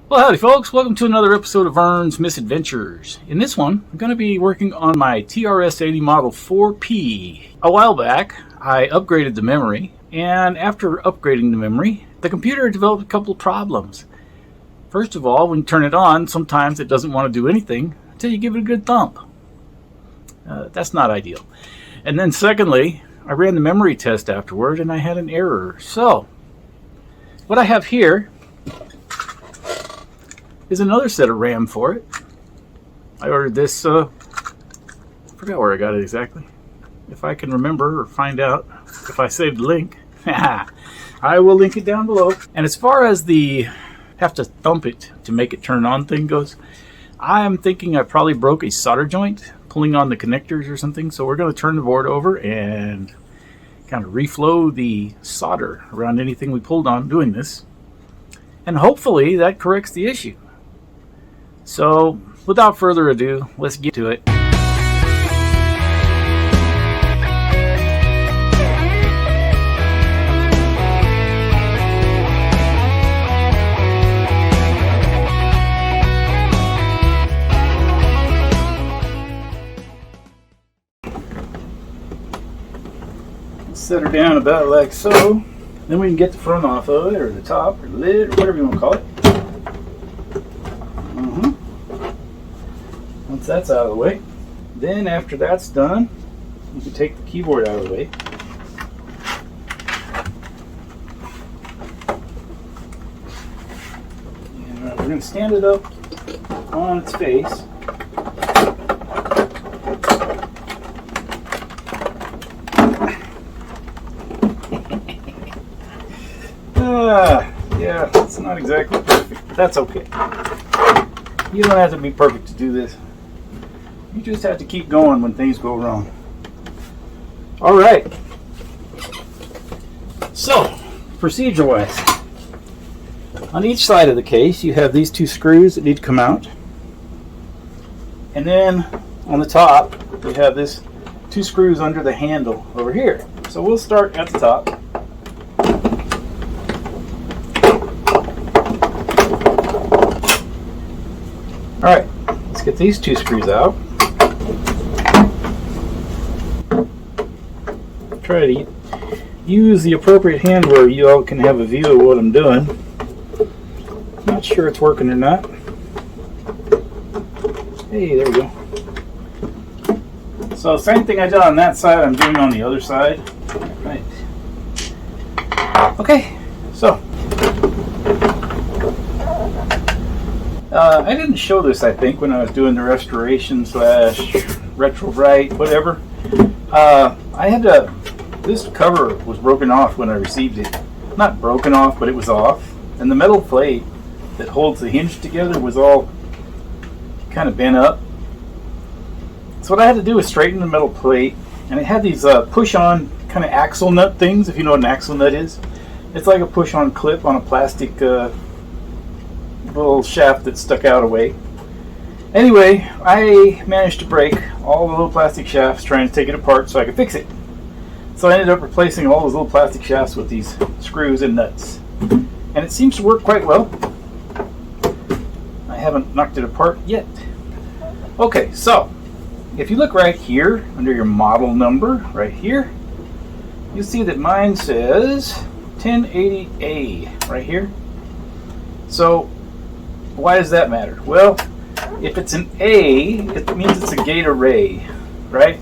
Well, howdy folks, welcome to another episode of Vern's Misadventures. In this one, I'm going to be working on my TRS-80 Model 4P. A while back, I upgraded the memory, and after upgrading the memory, the computer developed a couple of problems. First of all, when you turn it on, sometimes it doesn't want to do anything until you give it a good thump. That's not ideal. And then secondly, I ran the memory test afterward, and I had an error. So, what I have here is another set of RAM for it. I ordered this, I forgot where I got it exactly. If I can remember or find out, if I saved the link, I will link it down below. And as far as the have to thump it to make it turn on thing goes, I am thinking I probably broke a solder joint pulling on the connectors or something. So we're going to turn the board over and kind of reflow the solder around anything we pulled on doing this. And hopefully that corrects the issue. So, without further ado, let's get to it. Set her down about like so. Then we can get the front off of it, or the top, or the lid, or whatever you want to call it. Once that's out of the way, then after that's done, you can take the keyboard out of the way. And we're going to stand it up on its face. Yeah, it's not exactly perfect, but that's okay. You don't have to be perfect to do this. You just have to keep going when things go wrong. All right. So, procedure-wise, on each side of the case, you have these two screws that need to come out. And then on the top, you have this two screws under the handle over here. So we'll start at the top. All right, let's get these two screws out. Try to use the appropriate hand where you all can have a view of what I'm doing. Not sure it's working or not. Hey, there we go. So same thing I did on that side, I'm doing on the other side. Right. Okay, so I didn't show this, I think, when I was doing the restoration / retro-write, whatever. I had to, this cover was broken off when I received it. Not broken off, but it was off. And the metal plate that holds the hinge together was all kind of bent up. So what I had to do was straighten the metal plate. And it had these push-on kind of axle nut things, if you know what an axle nut is. It's like a push-on clip on a plastic little shaft that stuck out away. Anyway, I managed to break all the little plastic shafts trying to take it apart so I could fix it. So I ended up replacing all those little plastic shafts with these screws and nuts. And it seems to work quite well. I haven't knocked it apart yet. Okay, so if you look right here under your model number right here, you'll see that mine says 1080A right here. So why does that matter? Well, if it's an A, it means it's a gate array, right?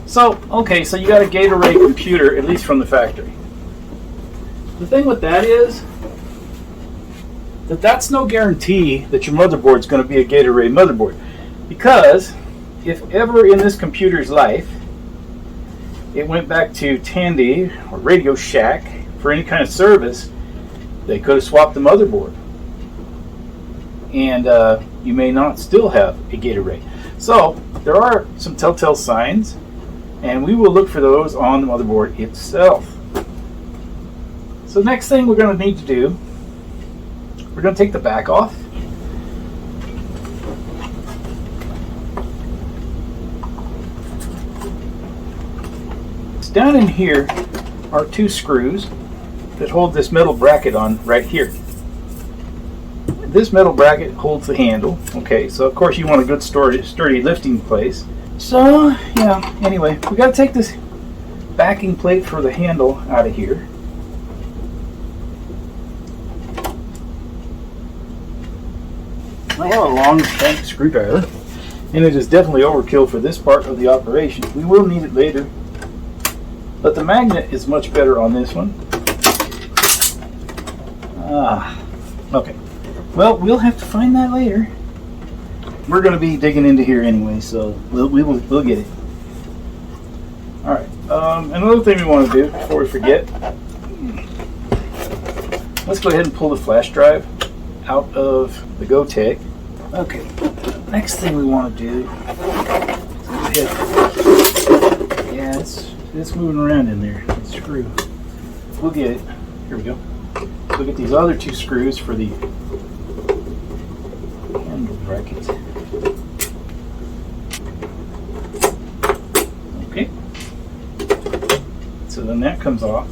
So, okay, so you got a gate array computer, at least from the factory. The thing with that is that that's no guarantee that your motherboard is going to be a gate array motherboard. Because if ever in this computer's life it went back to Tandy or Radio Shack for any kind of service, they could have swapped the motherboard. And you may not still have a gate array. So there are some telltale signs, and we will look for those on the motherboard itself. So the next thing we're going to need to do, we're going to take the back off. Down in here are two screws that hold this metal bracket on right here. this metal bracket holds the handle. Okay, so of course you want a good sturdy lifting place. So yeah, anyway, we got to take this backing plate for the handle out of here. I have a long shank screwdriver, and it is definitely overkill for this part of the operation. We will need it later, but the magnet is much better on this one. Okay. Well, we'll have to find that later. We're going to be digging into here anyway, so we'll get it. All right. Another thing we want to do before we forget, let's go ahead and pull the flash drive out of the GoTech. Okay. Next thing we want to do, go ahead. Yeah, it's moving around in there. The screw. We'll get it. Here we go. We'll get these other two screws for the handle bracket. Okay. So then that comes off.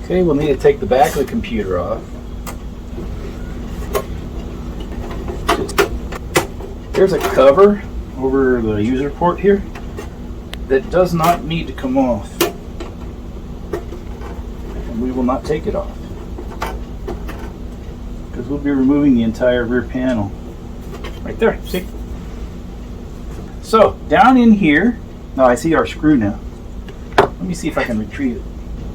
Okay, we'll need to take the back of the computer off. There's a cover over the user port here that does not need to come off. And we will not take it off, because we'll be removing the entire rear panel. Right there, see? So, down in here, now I see our screw now. Let me see if I can retrieve it.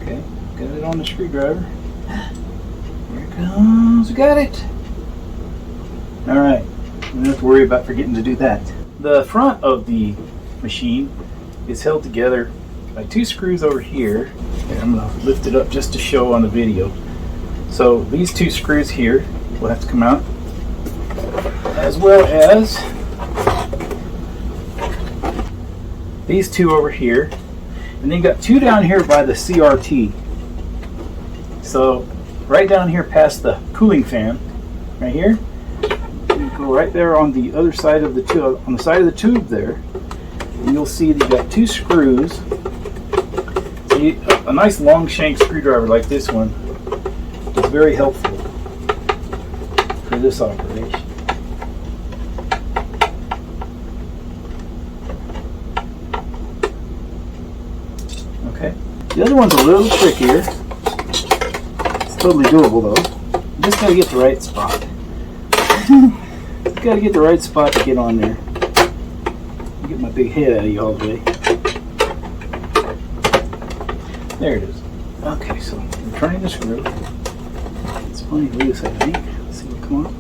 Okay, got it on the screwdriver. Here it comes, got it. Alright, we don't have to worry about forgetting to do that. The front of the machine is held together by two screws over here. Okay, I'm going to lift it up just to show on the video. So these two screws here will have to come out, as well as these two over here, and then you got two down here by the CRT. So right down here past the cooling fan, right here, you go right there on the other side of the tube, on the side of the tube there, and you'll see that you got two screws. See, a nice long shank screwdriver like this one is very helpful for this operation. Okay, the other one's a little trickier. It's totally doable though. You just gotta get the right spot. Gotta get the right spot to get on there. Get my big head out of you all the way. There it is. Okay, so I'm turning the screw. It's plenty loose, I think. Let's see what come up.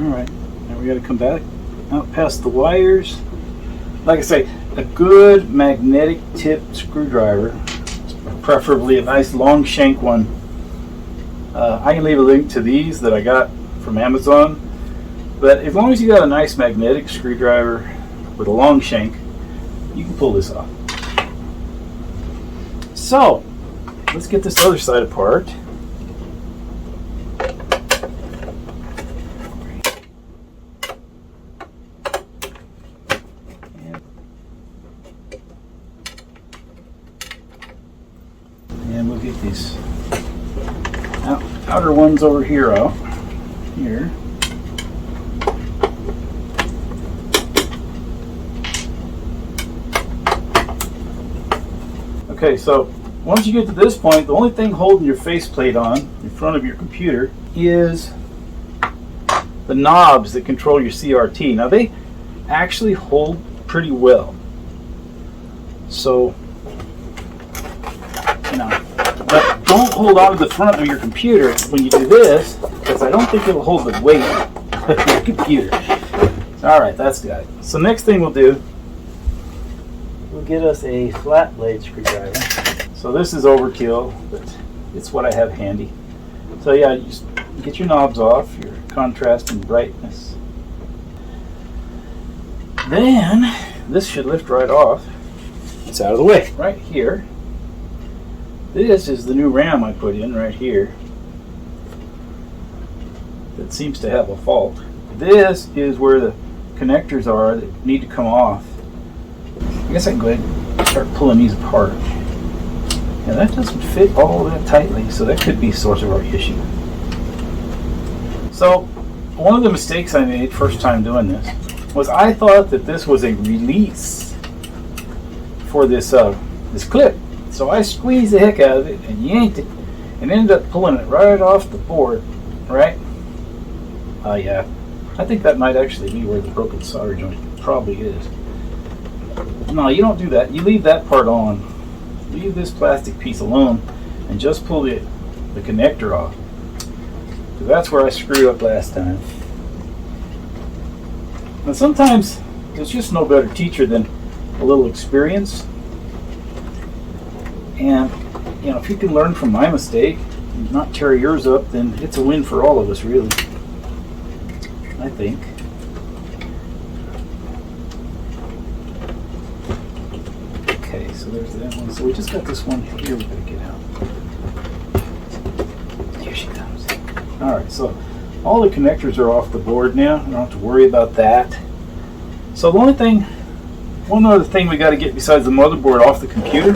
Alright, now we gotta come back out past the wires. Like I say, a good magnetic tip screwdriver, preferably a nice long shank one. I can leave a link to these that I got from Amazon, but as long as you got a nice magnetic screwdriver with a long shank, you can pull this off. So let's get this other side apart. And we'll get these outer ones over here out. Here. Okay, so once you get to this point, the only thing holding your faceplate on in front of your computer is the knobs that control your CRT. Now they actually hold pretty well. So, but don't hold on to the front of your computer when you do this, because I don't think it'll hold the weight of your computer. Alright, that's got it. So next thing we'll do, we'll get us a flat blade screwdriver. So this is overkill, but it's what I have handy. So yeah, you just get your knobs off, your contrast and brightness. Then this should lift right off. It's out of the way. Right here, this is the new RAM I put in right here that seems to have a fault. This is where the connectors are that need to come off. I guess I can go ahead and start pulling these apart. Yeah, that doesn't fit all that tightly, so that could be a source of our issue. So one of the mistakes I made first time doing this was I thought that this was a release for this this clip. So I squeezed the heck out of it and yanked it and ended up pulling it right off the board, right? Yeah, I think that might actually be where the broken solder joint probably is. No, you don't do that. You leave that part on. Leave this plastic piece alone and just pull the connector off. So that's where I screwed up last time. And sometimes there's just no better teacher than a little experience. And you know, if you can learn from my mistake and not tear yours up, then it's a win for all of us, really. I think. Okay, so there's that one. So we just got this one here we gotta get out. Here she comes. Alright, so all the connectors are off the board now. I don't have to worry about that. So the only thing, one other thing we got to get besides the motherboard off the computer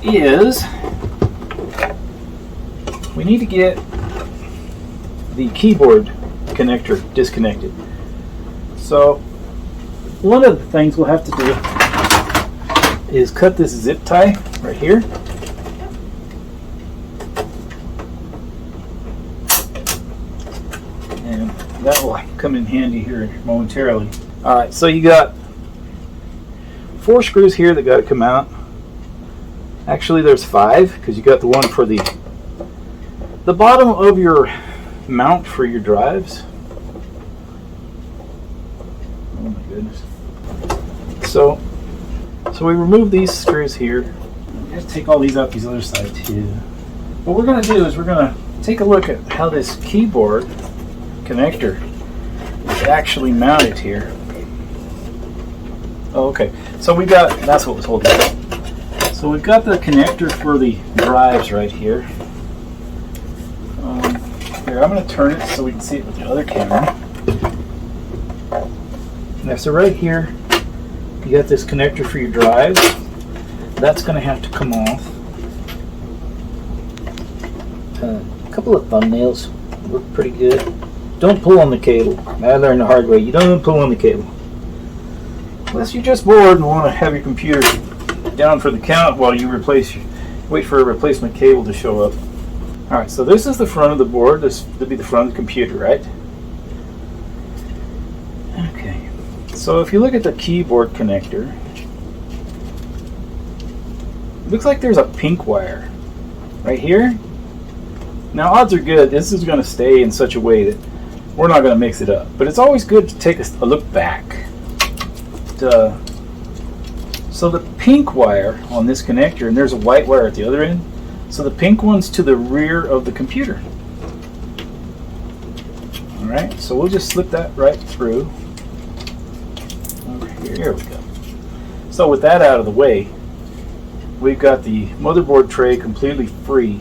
is we need to get the keyboard connector disconnected. So one of the things we'll have to do is cut this zip tie right here. And that will come in handy here momentarily. Alright, so you got 4 screws here that got to come out. Actually there's 5 because you got the one for the bottom of your mount for your drives. Oh my goodness. So we remove these screws here. Just take all these out these other side too. What we're going to do is we're going to take a look at how this keyboard connector is actually mounted here. Oh, okay. So we got, that's what was holding it. So we've got the connector for the drives right here. Here, I'm going to turn it so we can see it with the other camera. Now, so right here, you got this connector for your drives. That's going to have to come off. A couple of thumbnails work pretty good. Don't pull on the cable. I learned the hard way. You don't pull on the cable. Unless you're just bored and want to have your computer down for the count while you wait for a replacement cable to show up. Alright, so this is the front of the board. This would be the front of the computer, right? Okay. So if you look at the keyboard connector, it looks like there's a pink wire right here. Now odds are good this is going to stay in such a way that we're not going to mix it up. But it's always good to take a look back. So the pink wire on this connector, and there's a white wire at the other end. So the pink one's to the rear of the computer. Alright, so we'll just slip that right through. Over here, here we go. So with that out of the way, we've got the motherboard tray completely free.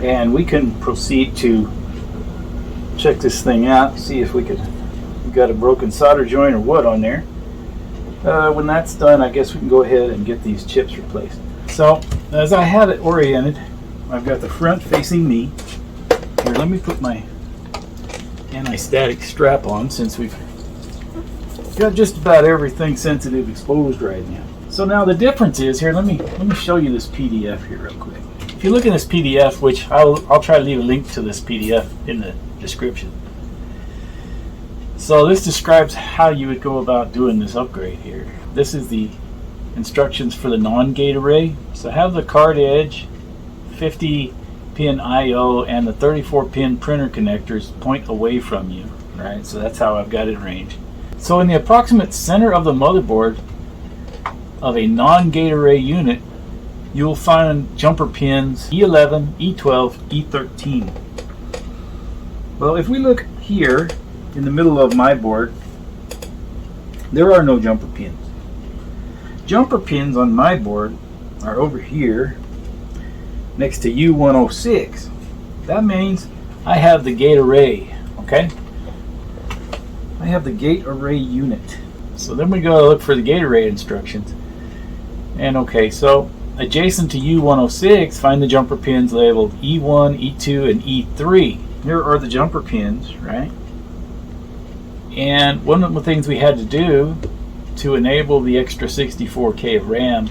And we can proceed to check this thing out, see if we got a broken solder joint or what on there. When that's done, I guess we can go ahead and get these chips replaced. So, as I have it oriented, I've got the front facing me. Here, let me put my anti-static strap on since we've got just about everything sensitive exposed right now. So now the difference is here, let me show you this PDF here real quick. If you look at this PDF, which I'll try to leave a link to this PDF in the description. So this describes how you would go about doing this upgrade here. This is the instructions for the non-gate array. So have the card edge, 50 pin I/O, and the 34 pin printer connectors point away from you. Right? So that's how I've got it arranged. So in the approximate center of the motherboard of a non-gate array unit, you'll find jumper pins E11, E12, E13. Well, if we look here in the middle of my board, there are no jumper pins. Jumper pins on my board are over here next to U106. That means I have the gate array, okay? I have the gate array unit. So then we go look for the gate array instructions. And okay, so adjacent to U106, find the jumper pins labeled E1, E2, and E3. Here are the jumper pins, right? And one of the things we had to do to enable the extra 64K of RAM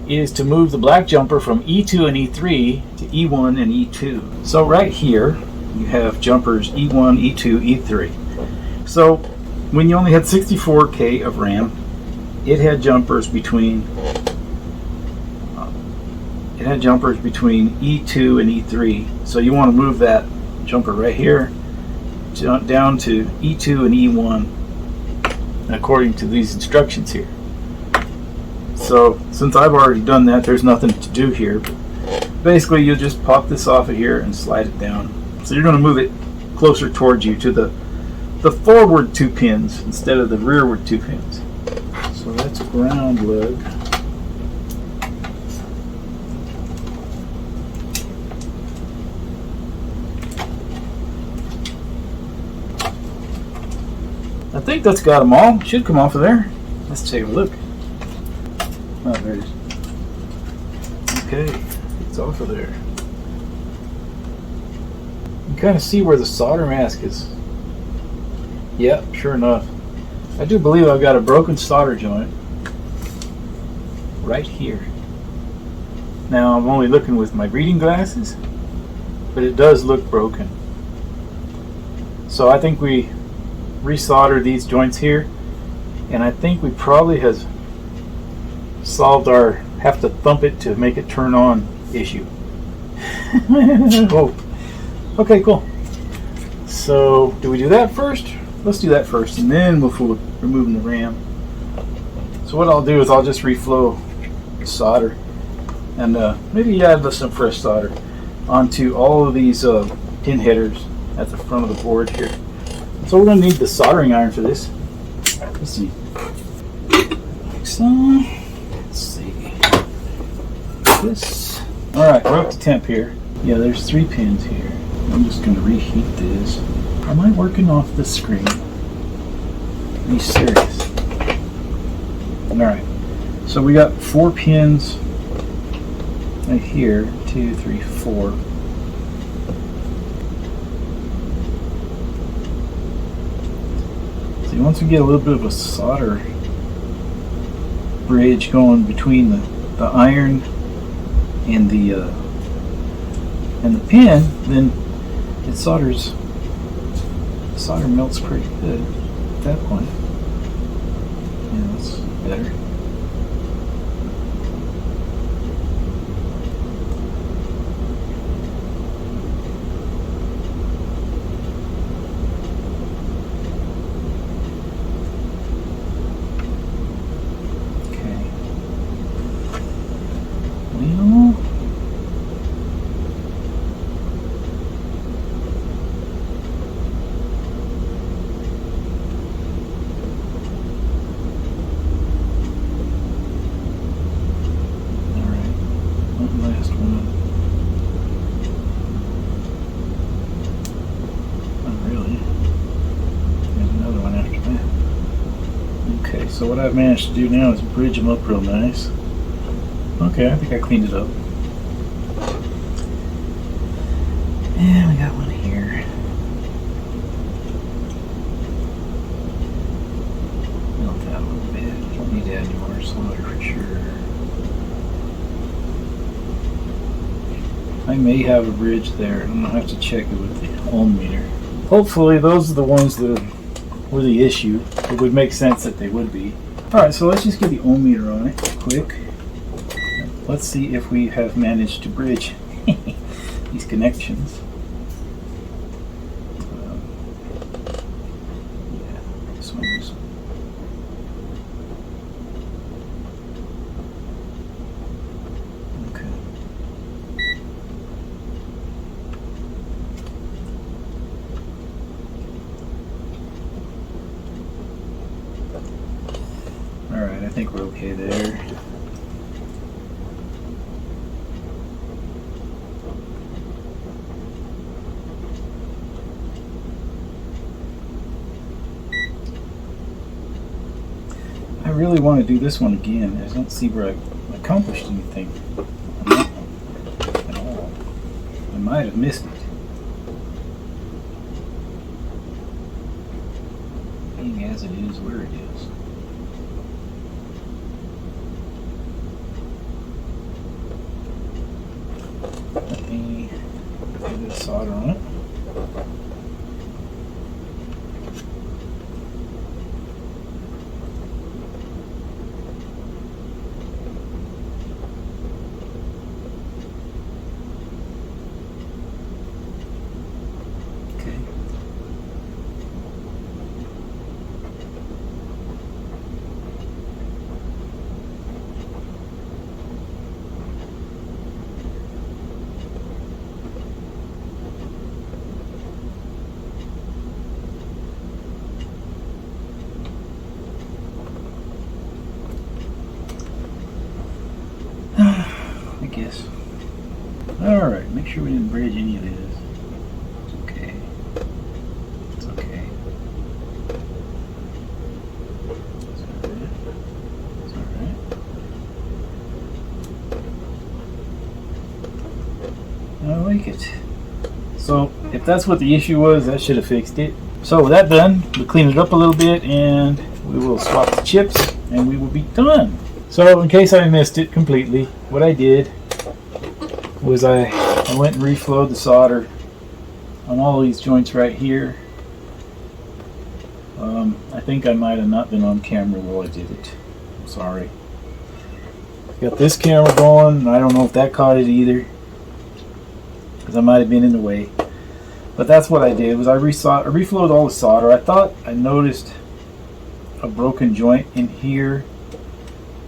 is to move the black jumper from E2 and E3 to E1 and E2. So right here, you have jumpers E1, E2, E3. So when you only had 64K of RAM, it had jumpers between E2 and E3. So you want to move that jumper right here down to E2 and E1 according to these instructions here. So since I've already done that, there's nothing to do here. But basically, you'll just pop this off of here and slide it down. So you're going to move it closer towards you to the forward 2 pins instead of the rearward 2 pins. So that's ground lug. I think that's got them all. Should come off of there. Let's take a look. Oh, there it is. Okay, it's off of there. You can kind of see where the solder mask is. Yep, sure enough. I do believe I've got a broken solder joint right here. Now I'm only looking with my reading glasses, but it does look broken. So I think we resoldered these joints here, and I think we probably has solved our have to thump it to make it turn on issue. Oh. Okay, cool. So do we do that first? Let's do that first, and then we'll fool with removing the RAM. So what I'll do is I'll just reflow the solder, and maybe add some fresh solder onto all of these pin headers at the front of the board here. So we're going to need the soldering iron for this. Let's see. So, let's see. This. Alright, we're up to temp here. Yeah, there's 3 pins here. I'm just going to reheat this. Am I working off the screen? Are you serious? Alright. So we got 4 pins right here. 2, 3, 4. See, once we get a little bit of a solder bridge going between the iron and the pin, then it solders. The solder melts pretty good at that point. Yeah, that's better. So what I've managed to do now is bridge them up real nice. Okay, I think I cleaned it up. And we got one here. Melt that a little bit. Don't need to add any more solder for sure. I may have a bridge there. I'm gonna have to check it with the ohm meter. Hopefully those are the ones that were the issue. It would make sense that they would be. Alright, so let's just get the ohm meter on it quick. Let's see if we have managed to bridge these connections. Yeah, this one is. Okay. Alright, I think we're okay there. I really want to do this one again. I don't see where I accomplished anything on that one at all. I might have missed it. Being as it is where it is. Let me get a bit of solder on it. I guess. Alright, make sure we didn't bridge any of this. It's okay. It's okay. It's alright. It's alright. I like it. So, if that's what the issue was, that should have fixed it. So, with that done, we'll clean it up a little bit and we will swap the chips and we will be done. So in case I missed it completely, what I did was I went and reflowed the solder on all these joints right here. I think I might have not been on camera while I did it. I'm sorry. Got this camera going, and I don't know if that caught it either, because I might have been in the way. But that's what I did, was I reflowed all the solder. I thought I noticed a broken joint in here.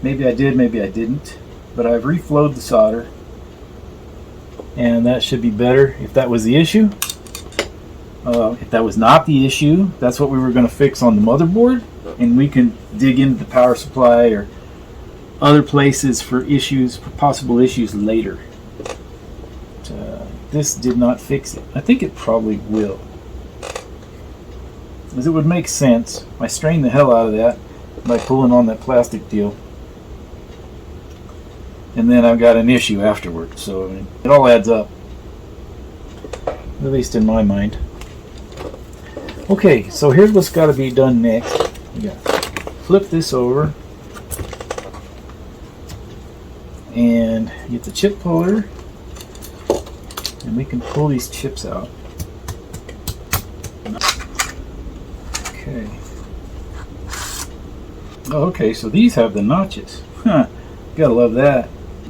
Maybe I did, maybe I didn't, but I've reflowed the solder and that should be better if that was the issue. If that was not the issue, that's what we were going to fix on the motherboard, and we can dig into the power supply or other places for issues, for possible issues later. But, this did not fix it. I think it probably will, because it would make sense. I strained the hell out of that by pulling on that plastic deal. And then I've got an issue afterwards, so I mean, it all adds up, at least in my mind. Okay, so here's what's got to be done next. We got to flip this over and get the chip puller, and we can pull these chips out. Okay. Oh, okay, so these have the notches. Huh. Gotta love that.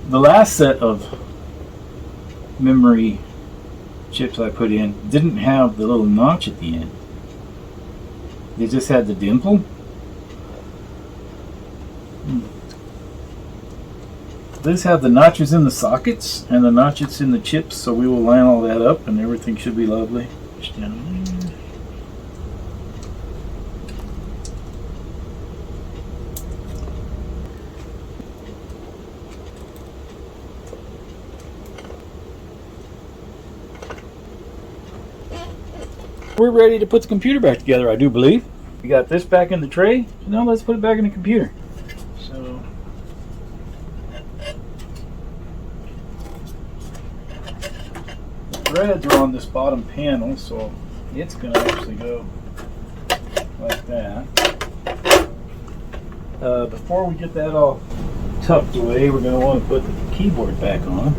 The last set of memory chips I put in didn't have the little notch at the end. They just had the dimple. These have the notches in the sockets and the notches in the chips, so we will line all that up and everything should be lovely. Just down there. We're ready to put the computer back together, I do believe. We got this back in the tray, so now let's put it back in the computer. So, the threads are on this bottom panel, so it's going to actually go like that. Before we get that all tucked away, we're going to want to put the keyboard back on.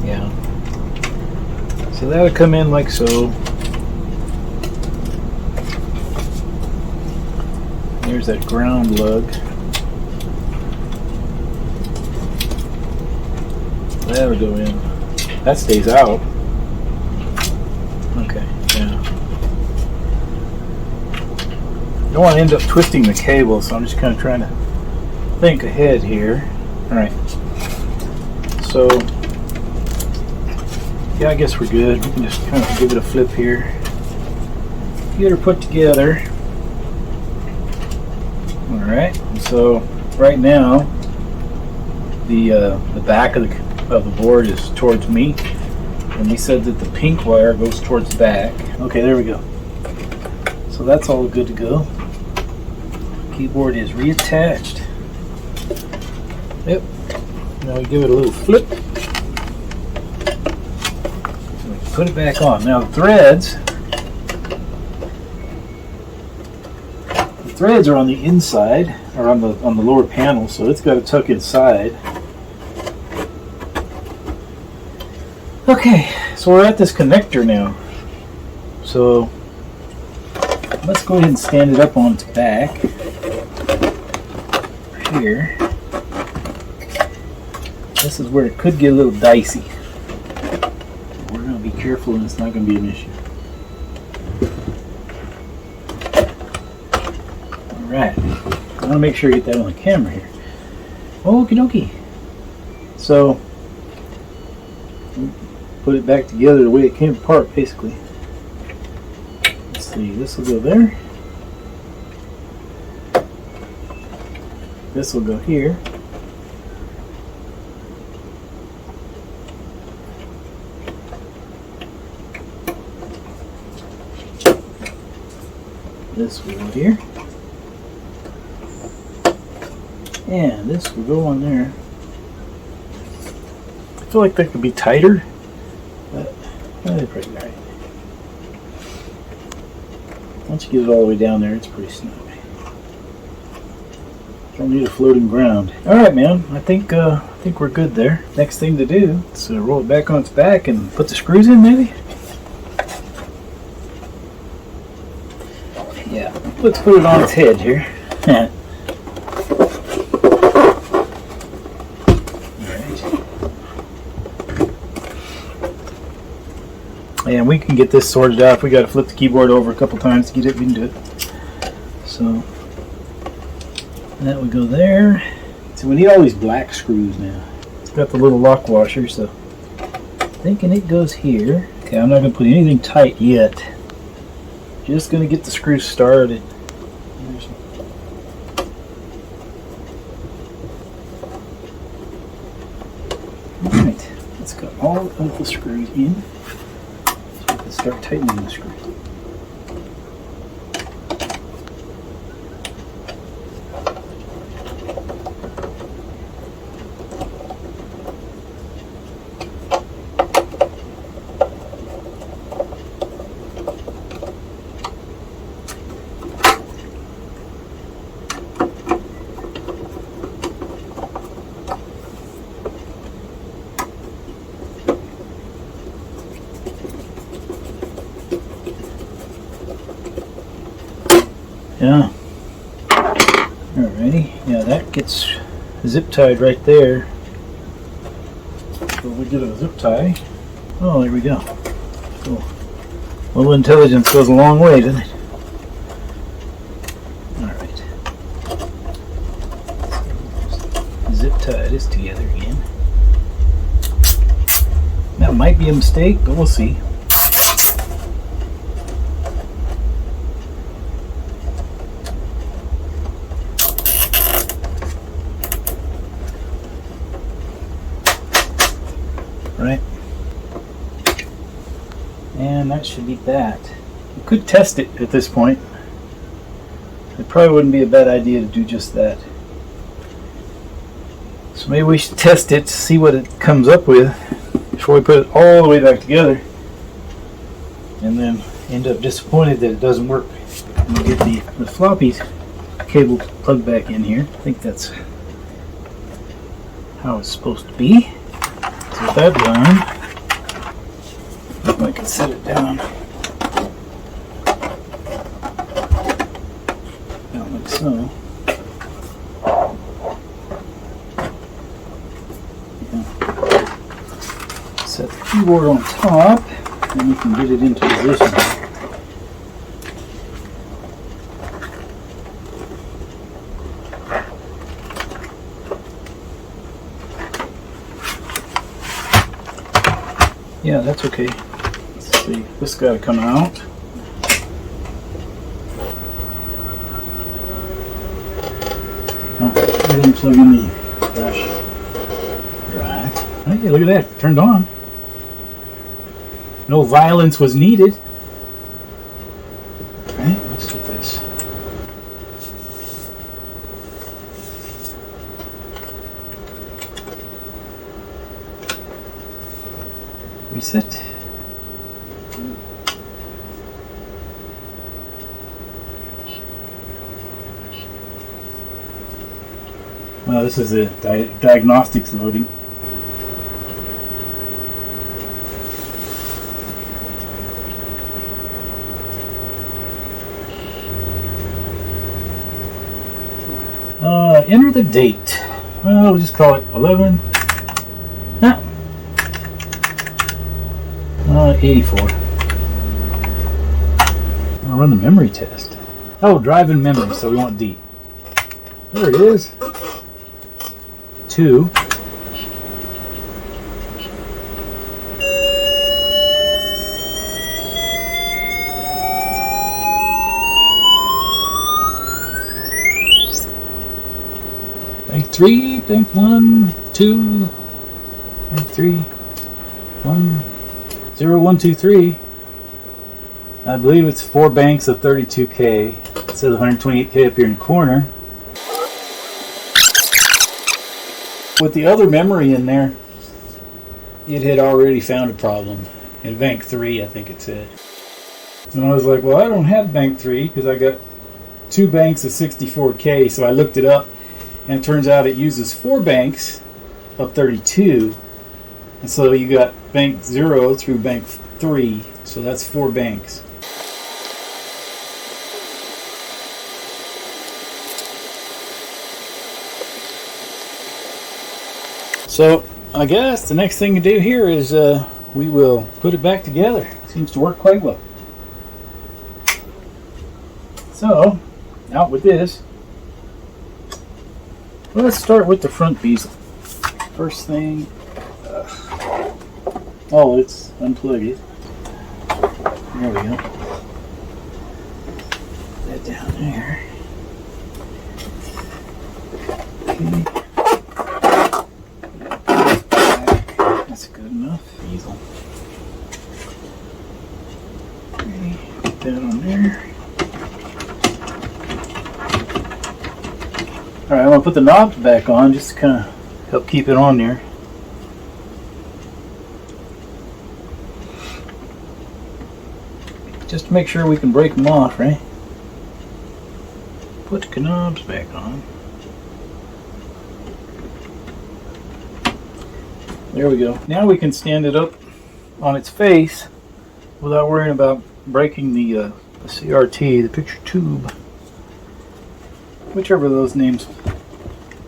Yeah. So that'll come in like so. There's that ground lug. That'll go in. That stays out. Okay, yeah. I don't want to end up twisting the cable, so I'm just kind of trying to think ahead here. Alright. So, yeah, I guess we're good. We can just kind of give it a flip here. Get her put together. Alright, so right now the back of the board is towards me, and we said that the pink wire goes towards the back. Okay, there we go. So that's all good to go. Keyboard is reattached. Yep. Now we give it a little flip. So we put it back on. Now the threads are on the inside, or on the lower panel, so it's got to tuck inside. Okay, so we're at this connector now. So let's go ahead and stand it up on its back here. This is where it could get a little dicey. We're going to be careful and it's not going to be an issue. Alright, I want to make sure I get that on the camera here. Okie dokie. So, put it back together the way it came apart, basically. Let's see, this will go there. This will go here. This will go here. And this will go on there. I feel like that could be tighter, but they're pretty right. Once you get it all the way down there, it's pretty snug. Don't need a floating ground. All right, man. I think we're good there. Next thing to do is roll it back on its back and put the screws in, maybe. Yeah. Let's put it on its head here. And we can get this sorted out. If we got to flip the keyboard over a couple times to get it, we can do it. So that would go there. So we need all these black screws now. It's got the little lock washer, so thinking it goes here. Okay, I'm not going to put anything tight yet. Just going to get the screws started. Alright, let's get all of the screws in. Start tightening the screw. Yeah. Alrighty. Yeah, that gets zip tied right there. So we get a zip tie. Oh, there we go. Cool. A little intelligence goes a long way, doesn't it? Alright. Zip tie this together again. That might be a mistake, but we'll see. Right, and that should be that. You could test it at this point. It probably wouldn't be a bad idea to do just that. So maybe we should test it to see what it comes up with before we put it all the way back together, and then end up disappointed that it doesn't work. We'll get the floppy cable plugged back in here. I think that's how it's supposed to be. With that done, I can set it down like so. Yeah. Set the keyboard on top, and we can get it into position. Yeah, that's okay. Let's see. This got to come out. Oh, I didn't plug in the flash drive. Hey, look at that. Turned on. No violence was needed. Alright, let's do this. Reset. Well, this is a diagnostics loading. Enter the date. Well, we'll just call it 11. 84. I'll run the memory test. Oh, drive in memory, so we want D. There it is. 2. Bank 3, bank 1, 2, bank 3, 1, 0, 1, 2, 3. I believe it's 4 banks of 32K. It says 128K up here in the corner. With the other memory in there, it had already found a problem. In bank 3, I think it said. And I was like, well, I don't have bank 3 because I got 2 banks of 64K. So I looked it up, and it turns out it uses 4 banks of 32. And so you got bank 0 through bank 3. So that's 4 banks. So I guess the next thing to do here is we will put it back together. Seems to work quite well. So out with this. Well, let's start with the front bezel. First thing, oh, let's unplug it. There we go. Put that down there. Okay. That's good enough. Bezel. Okay, put that on there. Alright, I'm going to put the knobs back on just to kind of help keep it on there. Just to make sure we can break them off, right? Put the knobs back on. There we go. Now we can stand it up on its face without worrying about breaking the CRT, the picture tube. Whichever of those names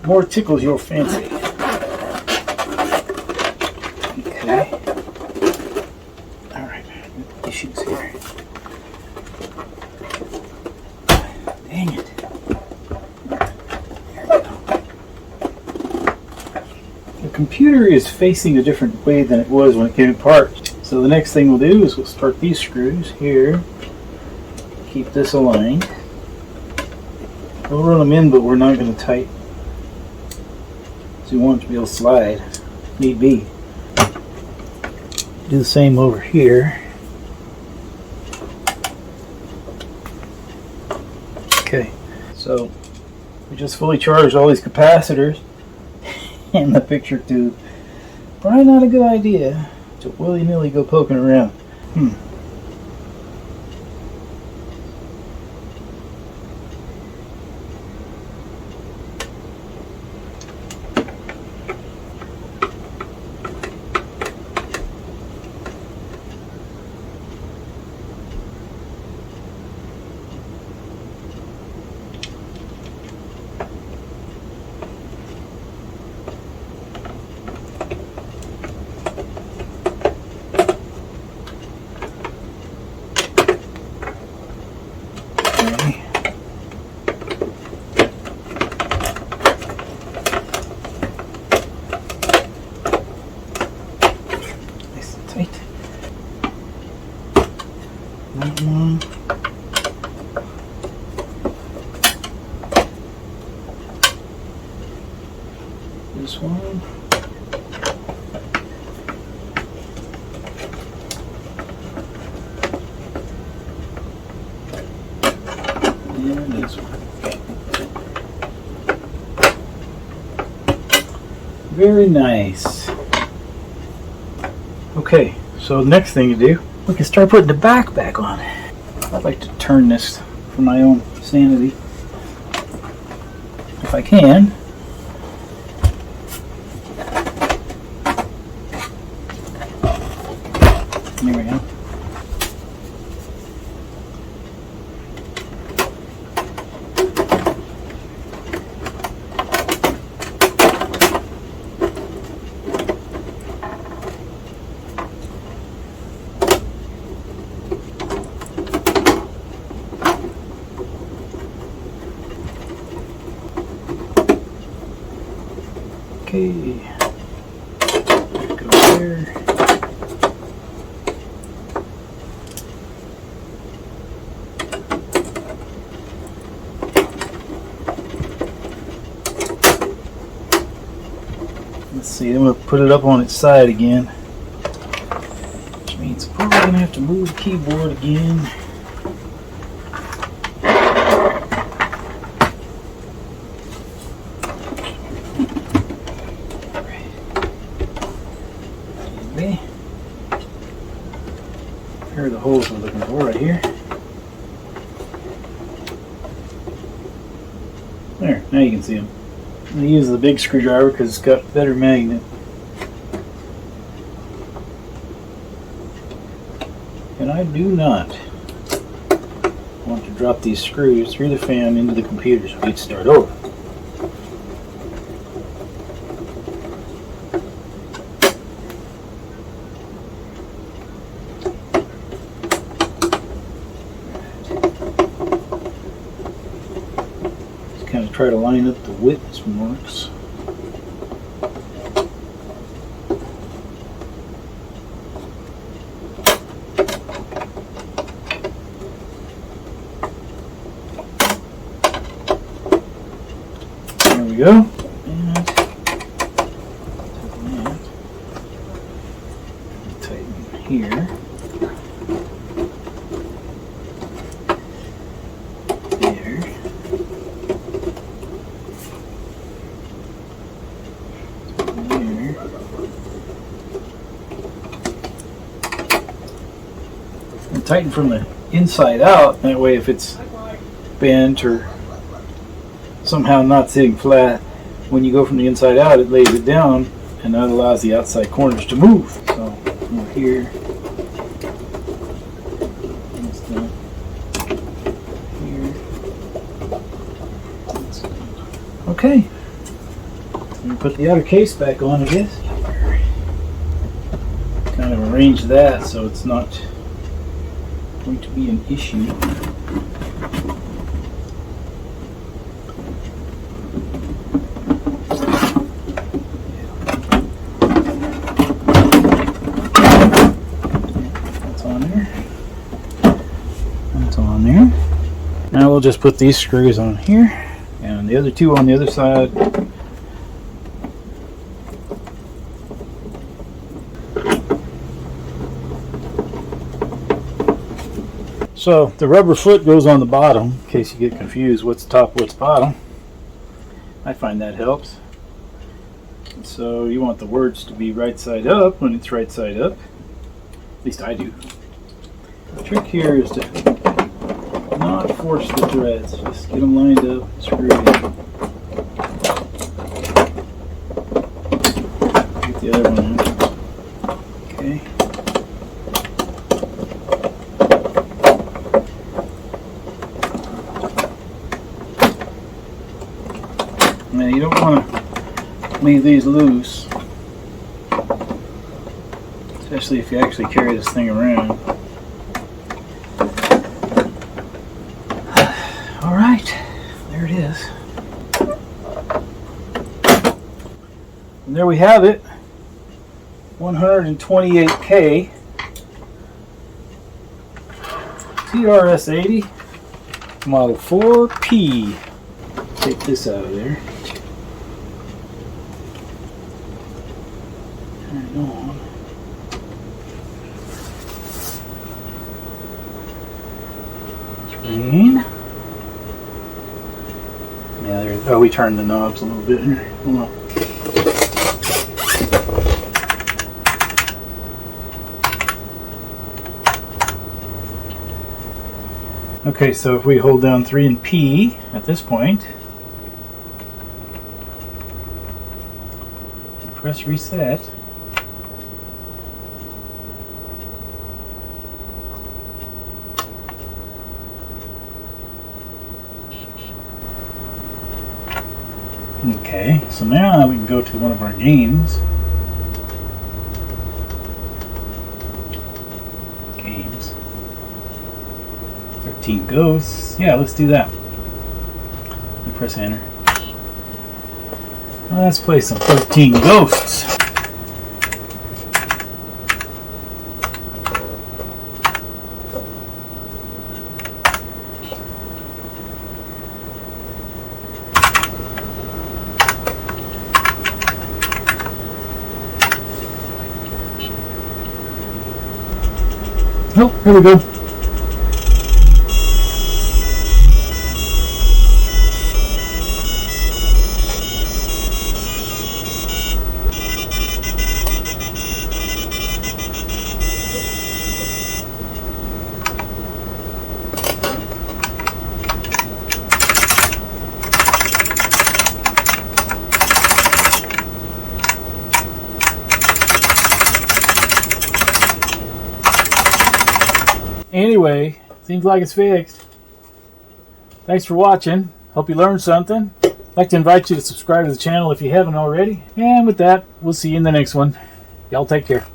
more tickles your fancy. Okay. Alright, issues here. Dang it. There we go. The computer is facing a different way than it was when it came apart. So the next thing we'll do is we'll start these screws here. Keep this aligned. We'll run them in, but we're not going to tighten. So we want it to be able to slide, if need be. Do the same over here. Okay, so we just fully charged all these capacitors and the picture tube. Probably not a good idea to willy-nilly go poking around. This one. And this one. Very nice. Okay, so So the next thing to do, we can start putting the back on. I'd like to turn this for my own sanity, if I can. There we go. Okay, go there. Let's see, then we'll put it up on its side again, which means we're probably going to have to move the keyboard again. Here are the holes we're looking for right here. There, now you can see them. I'm going to use the big screwdriver because it's got better magnet. And I do not want to drop these screws through the fan into the computer, so we need to start over. Kind of try to line up the witness marks. There we go. And tighten here. Tighten from the inside out, that way if it's bent or somehow not sitting flat, when you go from the inside out it lays it down and that allows the outside corners to move. So over here, okay, and put the outer case back on, I guess. Kind of arrange that so it's not going to be an issue. That's on there. That's on there. Now we'll just put these screws on here and the other two on the other side. So the rubber foot goes on the bottom, in case you get confused what's top, what's bottom. I find that helps. And so you want the words to be right side up when it's right side up. At least I do. The trick here is to not force the threads, just get them lined up, screw it in. Get the other one out. Okay. Now you don't want to leave these loose, especially if you actually carry this thing around. All right, there it is. And there we have it, 128K TRS-80 Model 4P. Take this out of there. Turn it on. Screen. Yeah, there. Oh, we turned the knobs a little bit here. Hold on. Okay, so if we hold down 3 and P at this point, press reset. Okay, so now we can go to one of our games. Games. 13 Ghosts. Yeah, let's do that. And press enter. Let's play some 13 Ghosts. Oh, here we go. Anyway, seems like it's fixed. Thanks for watching. Hope you learned something. I'd like to invite you to subscribe to the channel if you haven't already. And with that, we'll see you in the next one. Y'all take care.